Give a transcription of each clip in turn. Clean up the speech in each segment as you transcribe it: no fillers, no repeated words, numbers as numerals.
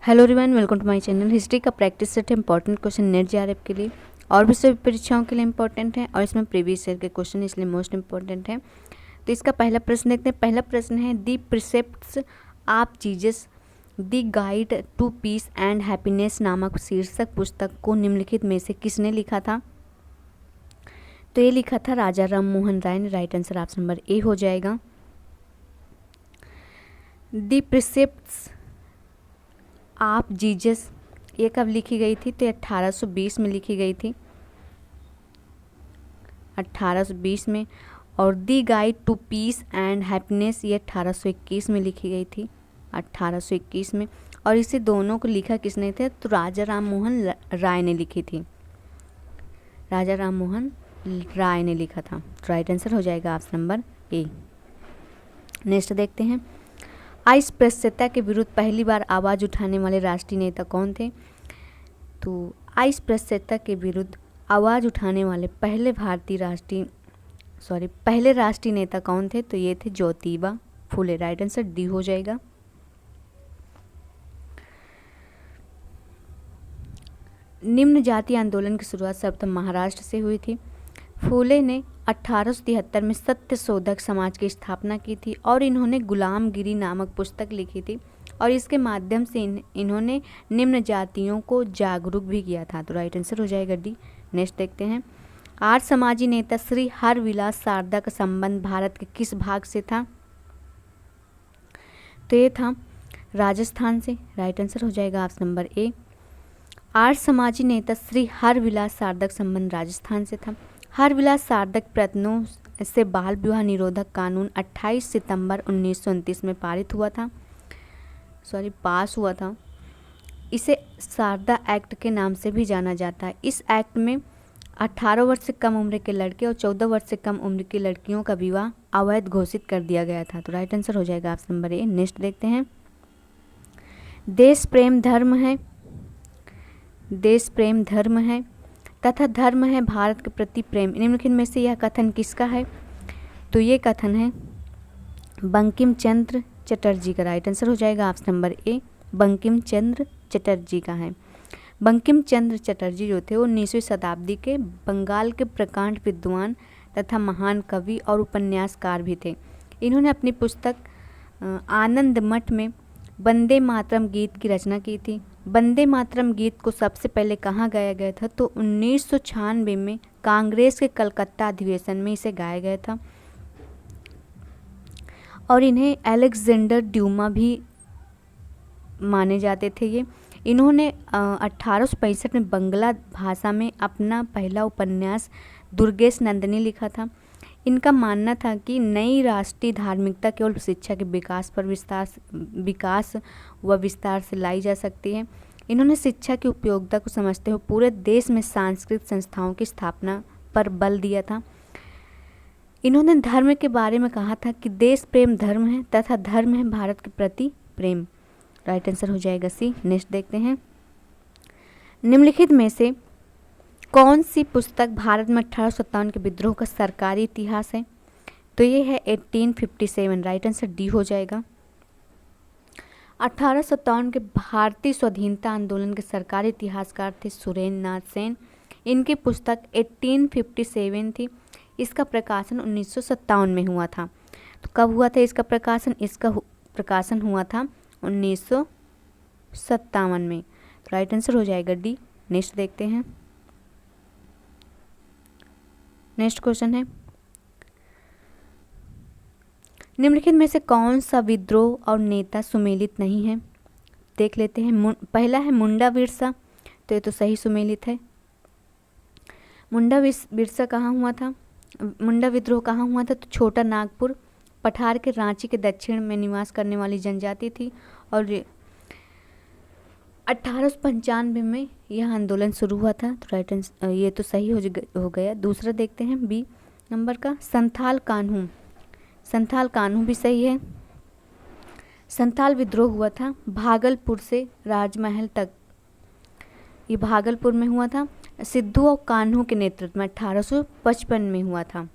Hello everyone, welcome to my channel. History का practice set है important question NET JRF के लिए और भी सभी परीक्षाओं के लिए इंपॉर्टेंट है और इसमें प्रीवियस ईयर के क्वेश्चन इसलिए मोस्ट इंपॉर्टेंट है। तो इसका पहला प्रश्न देखते हैं। पहला प्रश्न है the precepts of Jesus the guide to peace and happiness नामक शीर्षक पुस्तक को निम्नलिखित में से किसने लिखा था? तो ये लिखा था राजा राम मोहन राय ने। Right answer option number A हो जाएगा। दी प्रिसेप्ट्स आप जीसस ये कब लिखी गई थी? तो 1820 में लिखी गई थी, 1820 में। और the guide to peace and happiness ये 1821 में लिखी गई थी, 1821 में। और इसे दोनों को लिखा किसने थे? तो राजा राम मोहन राय ने लिखी थी, राजा राम मोहन राय ने लिखा था। राइट आंसर हो जाएगा ऑप्शन नंबर ए। नेक्स्ट देखते हैं। अस्पृश्यता के विरुद्ध पहली बार आवाज़ उठाने वाले राष्ट्रीय नेता कौन थे? तो अस्पृश्यता के विरुद्ध आवाज़ उठाने वाले पहले राष्ट्रीय नेता कौन थे? तो ये थे Jyotiba Phule. Right answer D हो जाएगा। निम्न जाति आंदोलन की शुरुआत सर्वप्रथम महाराष्ट्र से हुई थी। फूले ने 1873 में सत्य शोधक समाज की स्थापना की थी और इन्होंने गुलामगिरी नामक पुस्तक लिखी थी और इसके माध्यम से इन्होंने निम्न जातियों को जागरूक भी किया था। तो राइट आंसर हो जाएगा डी। नेक्स्ट देखते हैं। आर्य समाजी नेता श्री हरविलास सारदा का संबंध भारत के किस भाग से था? तो ये था राजस्थान से। राइट आंसर हो जाएगा ऑप्शन नंबर ए। आर्य समाजी नेता श्री हरविलास सारदा का संबंध राजस्थान से था। हरविलास सारदा प्रयत्नों से बाल विवाह निरोधक कानून 28 सितंबर 1929 में पास हुआ था। इसे सारदा एक्ट के नाम से भी जाना जाता है। इस एक्ट में 18 वर्ष से कम उम्र के लड़के और 14 वर्ष से कम उम्र की लड़कियों का विवाह अवैध घोषित कर दिया गया था। तो राइट आंसर हो जाएगा ऑप्शन नंबर ए। नेक्स्ट देखते हैं। देश प्रेम धर्म है तथा धर्म है भारत के प्रति प्रेम। निम्नलिखित में से यह कथन किसका है? तो ये कथन है बंकिम चंद्र चटर्जी का। राइट आंसर हो जाएगा option number A. Bankim Chandra Chatterjee का है। बंकिम चंद्र चटर्जी जो थे वो 19वीं शताब्दी के बंगाल के प्रकांड विद्वान तथा महान कवि और उपन्यासकार भी थे। इन्होंने अपनी पुस्तक आनंद मठ में वंदे मातरम गीत की रचना की थी। वंदे मातरम गीत को सबसे पहले कहाँ गाया गया था? तो 1996 में कांग्रेस के कलकत्ता अधिवेशन में इसे गाया गया था और इन्हें अलेक्जेंडर ड्यूमा भी माने जाते थे। ये इन्होंने 1865 में बंगला भाषा में अपना पहला उपन्यास दुर्गेश नंदिनी लिखा था। इनका मानना था कि नई राष्ट्रीय धार्मिकता केवल शिक्षा के विकास व विस्तार से लाई जा सकती है। इन्होंने शिक्षा की उपयोगिता को समझते हुए पूरे देश में सांस्कृतिक संस्थाओं की स्थापना पर बल दिया था। इन्होंने धर्म के बारे में कहा था कि देश प्रेम धर्म है तथा धर्म है भारत के प्रति प्रेम। राइट आंसर हो जाएगा सी। नेक्स्ट देखते हैं। निम्नलिखित में से कौन सी पुस्तक भारत में 1857 के विद्रोह का सरकारी इतिहास है? तो ये है 1857। राइट आंसर डी हो जाएगा। 1857 के भारतीय स्वाधीनता आंदोलन के सरकारी इतिहासकार थे सुरेंद्र नाथ सेन। इनकी पुस्तक 1857 थी। इसका प्रकाशन 1957 में हुआ था। तो कब हुआ था इसका प्रकाशन? इसका प्रकाशन हुआ था 1957 में। राइट आंसर हो जाएगा डी। नेक्स्ट देखते हैं। नेक्स्ट क्वेश्चन है निम्नलिखित में से कौन सा विद्रोह और नेता सुमेलित नहीं है? देख लेते हैं। पहला है मुंडा बिरसा। तो ये तो सही सुमेलित है। मुंडा विद्रोह कहाँ हुआ था? तो छोटा नागपुर पठार के रांची के दक्षिण में निवास करने वाली जनजाति थी और 1895 में यह आंदोलन शुरू हुआ था। तो राइट आंसर ये तो सही हो गया। दूसरा देखते हैं बी नंबर का संथाल कान्हू भी सही है। संथाल विद्रोह हुआ था भागलपुर से राजमहल तक। ये भागलपुर में हुआ था। सिद्धू और कान्हू के नेतृत्व में 1855 में हुआ था।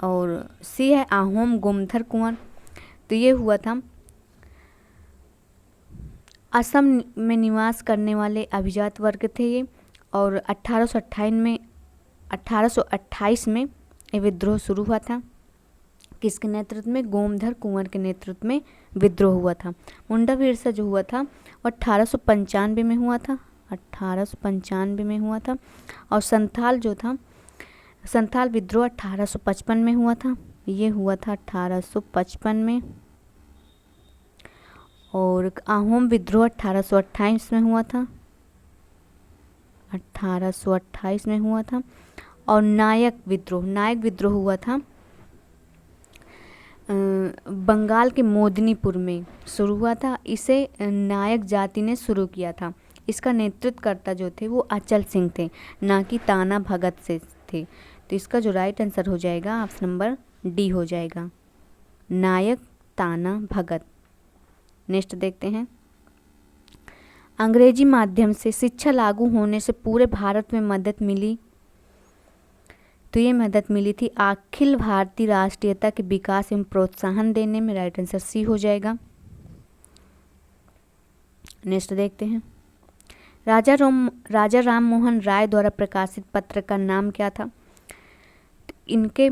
और सी है आहोम गोमधर कुंवर। तो ये हुआ था असम में निवास करने वाले अभिजात वर्ग थे ये, और 1828 में ये विद्रोह शुरू हुआ था। किसके नेतृत्व में? गोमधर कुंवर के नेतृत्व में विद्रोह हुआ था। मुंडा वीरसा जो हुआ था वो 1895 में हुआ था, 1895 में हुआ था। और संथाल जो था, संथाल विद्रोह 1855 में हुआ था, ये हुआ था 1855 में। और आहोम विद्रोह 1828 में हुआ था, 1828 में हुआ था। और नायक विद्रोह हुआ था बंगाल के मोदनीपुर में शुरू हुआ था। इसे नायक जाति ने शुरू किया था। इसका नेतृत्वकर्ता जो थे वो अचल सिंह थे, ना कि ताना भगत से थे। तो इसका जो राइट आंसर हो जाएगा ऑप्शन नंबर डी हो जाएगा, नायक ताना भगत। नेक्स्ट देखते हैं, अंग्रेजी माध्यम से शिक्षा लागू होने से पूरे भारत में मदद मिली। तो ये मदद मिली थी अखिल भारतीय राष्ट्रीयता के विकास एवं प्रोत्साहन देने में। राइट आंसर सी हो जाएगा। नेक्स्ट देखते हैं, राजा राम मोहन राय द्वारा प्रकाशित पत्र का नाम क्या था? इनके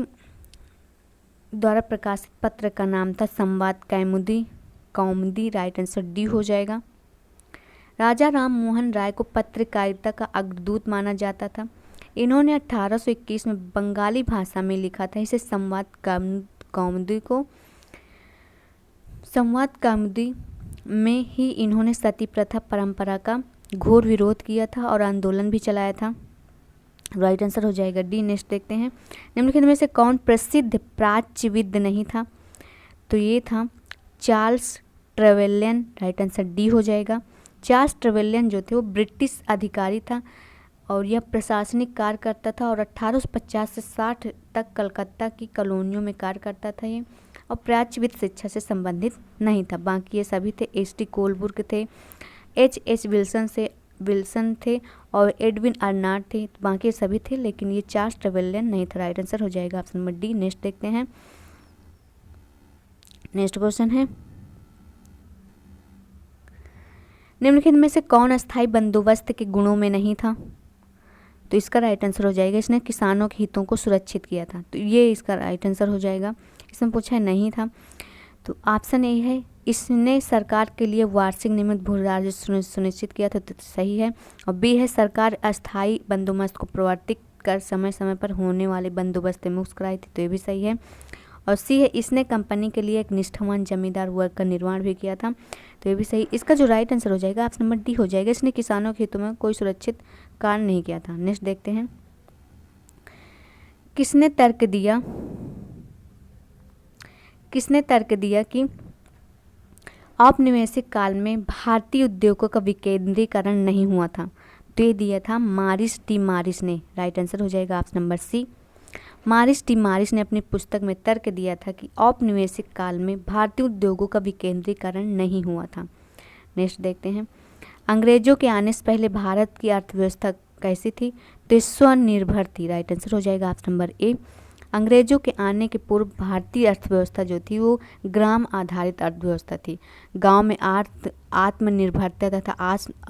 द्वारा प्रकाशित पत्र का नाम था संवाद कौमुदी। राइट आंसर डी हो जाएगा। राजा राम मोहन राय को पत्रकारिता का अग्रदूत माना जाता था। इन्होंने 1821 में बंगाली भाषा में लिखा था इसे संवाद कौमुदी में ही इन्होंने सती प्रथा परंपरा का घोर विरोध किया था और आंदोलन भी चलाया था। राइट आंसर हो जाएगा डी। नेक्स्ट देखते हैं, निम्नलिखित में से कौन प्रसिद्ध प्राच्यविद नहीं था? तो ये था Charles Trevelyan. Right answer D हो जाएगा। चार्ल्स ट्रेवेलियन जो थे वो ब्रिटिश अधिकारी था और यह प्रशासनिक कार्य करता था और 1850 से 60 तक कलकत्ता की कॉलोनियों में कार्य करता था ये, और प्राच्यविद शिक्षा से संबंधित नहीं था। बाकी ये सभी थे, एस.टी. कोलबर्ग थे, एच.एच. विल्सन थे और एडविन अर्नाट थे। तो बाकी ये सभी थे, लेकिन ये चार्ल्स ट्रेवेलियन नहीं था। राइट आंसर हो जाएगा ऑप्शन नंबर डी। नेक्स्ट देखते हैं, नेक्स्ट क्वेश्चन है, निम्नलिखित में से कौन अस्थायी बंदोबस्त के गुणों में नहीं था? तो इसका राइट आंसर हो जाएगा, इसने किसानों के हितों को सुरक्षित किया था। तो ये इसका राइट आंसर हो जाएगा। इसमें पूछा है नहीं था, तो ऑप्शन ए है, इसने सरकार के लिए वार्षिक नियमित भू राजस्व सुनिश्चित किया था। तो सही है। और बी है, सरकार अस्थायी बंदोबस्त को प्रवर्तित कर समय समय पर होने वाले बंदोबस्त से मुक्त कराई थी। तो ये भी सही है। और सी है, इसने कंपनी के लिए एक निष्ठावान जमींदार वर्ग का निर्माण भी किया था। तो ये भी सही। इसका जो राइट आंसर हो जाएगा ऑप्शन नंबर डी हो जाएगा, इसने किसानों के हितों में कोई सुरक्षित कार्य नहीं किया था। नेक्स्ट देखते हैं, किसने तर्क दिया कि औपनिवेशिक काल में भारतीय उद्योगों का विकेंद्रीकरण नहीं हुआ था? तो ये दिया था मारिस डी मारिस ने। राइट आंसर हो जाएगा ऑप्शन नंबर सी। मारिस डी मारिस ने अपनी पुस्तक में तर्क दिया था कि औपनिवेशिक काल में भारतीय उद्योगों का विकेंद्रीकरण नहीं हुआ था। नेक्स्ट देखते हैं, अंग्रेजों के आने से पहले भारत की अर्थव्यवस्था कैसी थी? तो स्वनिर्भर थी। राइट आंसर हो जाएगा ऑप्शन नंबर ए। अंग्रेजों के आने के पूर्व भारतीय अर्थव्यवस्था जो थी वो ग्राम आधारित अर्थव्यवस्था थी। गांव में आत्मनिर्भरता तथा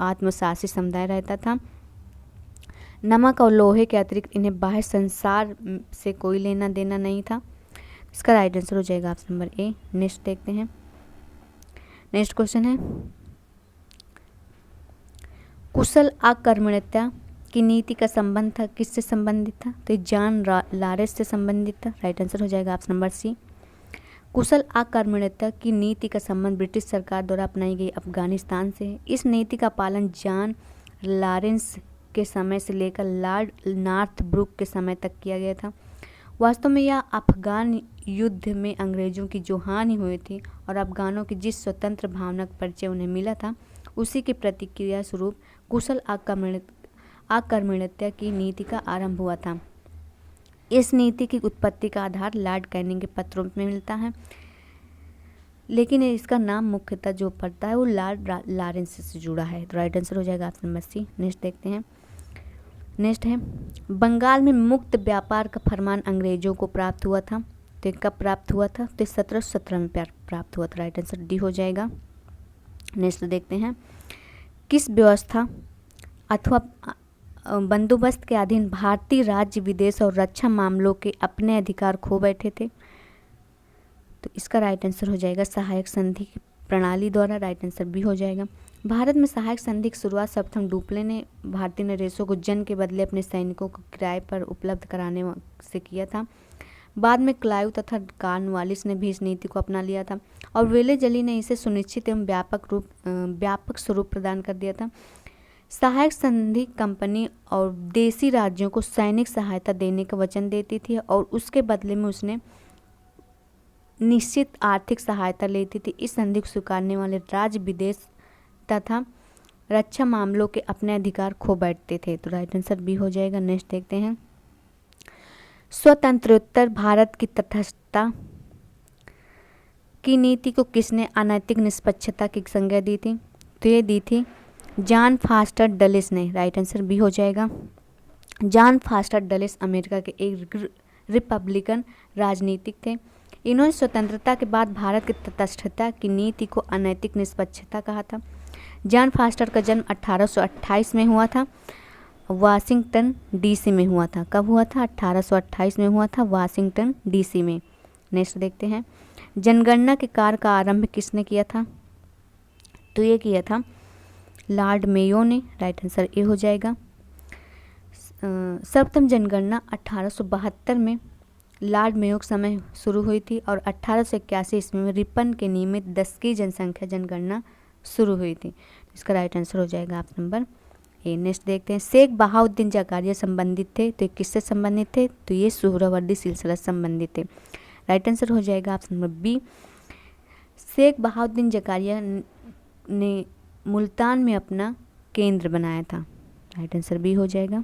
आत्मशासी समुदाय रहता था। नमक और लोहे के अतिरिक्त इन्हें बाह्य संसार से कोई लेना देना नहीं था। इसका राइट आंसर हो जाएगा ऑप्शन नंबर ए। नेक्स्ट देखते हैं, नेक्स्ट क्वेश्चन है, कुशल आकर्मण्यता की नीति का संबंध था किससे संबंधित था? तो जॉन लॉरेंस से संबंधित था। राइट आंसर हो जाएगा ऑप्शन नंबर सी। कुशल आकर्मण्यता की नीति का संबंध ब्रिटिश सरकार द्वारा अपनाई गई अफगानिस्तान से है। इस नीति का पालन जॉन लॉरेंस के समय से लेकर लॉर्ड नॉर्थब्रुक के समय तक किया गया था। वास्तव में यह अफगान युद्ध में अंग्रेजों की जो हानि हुई थी और अफगानों की जिस स्वतंत्र भावना का परिचय उन्हें मिला था, उसी की प्रतिक्रिया स्वरूप कुशल आकर्मण्यता की नीति का आरंभ हुआ था। इस नीति की उत्पत्ति का आधार लॉर्ड कैनिंग के पत्रों में मिलता है, लेकिन इसका नाम मुख्यतः जो पड़ता है वो लॉर्ड लॉरेंस से जुड़ा है। तो राइट आंसर हो जाएगा ऑप्शन नंबर सी। नेक्स्ट देखते हैं, नेक्स्ट है, बंगाल में मुक्त व्यापार का फरमान अंग्रेजों को प्राप्त हुआ था। तो कब प्राप्त हुआ था? तो 1717 में प्राप्त हुआ था। राइट आंसर डी हो जाएगा। नेक्स्ट देखते हैं, किस व्यवस्था अथवा बंदोबस्त के अधीन भारतीय राज्य विदेश और रक्षा मामलों के अपने अधिकार खो बैठे थे? तो इसका राइट आंसर हो जाएगा सहायक संधि की प्रणाली द्वारा। राइट आंसर बी हो जाएगा। भारत में सहायक संधि की शुरुआत सर्वप्रथम डुप्ले ने भारतीय नरेशों को जंग के बदले अपने सैनिकों को किराए पर उपलब्ध कराने से किया था। बाद में क्लाइव तथा कॉर्नवालिस ने भी इस नीति को अपना लिया था और वेलेजली ने इसे सुनिश्चित एवं व्यापक स्वरूप प्रदान कर दिया था। सहायक संधि कंपनी और देशी राज्यों को सैनिक सहायता देने का वचन देती थी और उसके बदले में उसने निश्चित आर्थिक सहायता लेती थी। इस संधि को स्वीकारने वाले राज्य विदेश तथा रक्षा मामलों के अपने अधिकार खो बैठते थे। तो राइट आंसर बी हो जाएगा। नेक्स्ट देखते हैं, स्वतंत्रोत्तर भारत की तटस्थता की नीति को किसने अनैतिक निष्पक्षता की संज्ञा दी थी? तो ये दी थी जॉन फॉस्टर डलिस ने। राइट आंसर बी हो जाएगा। जॉन फॉस्टर डलिस अमेरिका के एक रिपब्लिकन राजनीतिक थे। इन्होंने स्वतंत्रता के बाद भारत की तटस्थता की नीति को अनैतिक निष्पक्षता कहा था। जॉन फॉस्टर का जन्म 1828 में हुआ था, वाशिंगटन डीसी में हुआ था। कब हुआ था? 1828 में हुआ था, वाशिंगटन डीसी में। नेक्स्ट देखते हैं, जनगणना के कार्य का आरंभ किसने किया था? तो ये किया था लॉर्ड मेयो ने। राइट आंसर ए हो जाएगा। सर्वप्रथम जनगणना 1872 में लॉर्ड मेयो के समय शुरू हुई थी और 1881 ईस्वी में रिपन के नियमित 10 की जनसंख्या जनगणना शुरू हुई थी। इसका राइट आंसर हो जाएगा ऑप्शन नंबर ए। नेक्स्ट देखते हैं, शेख बहाउद्दीन जकारिया संबंधित थे। तो किससे संबंधित थे? तो ये सुहरावर्दी सिलसिला से संबंधित थे। राइट आंसर हो जाएगा option number B. Sheikh Bahauddin Zakariya ने मुल्तान में अपना केंद्र बनाया था। राइट आंसर बी हो जाएगा।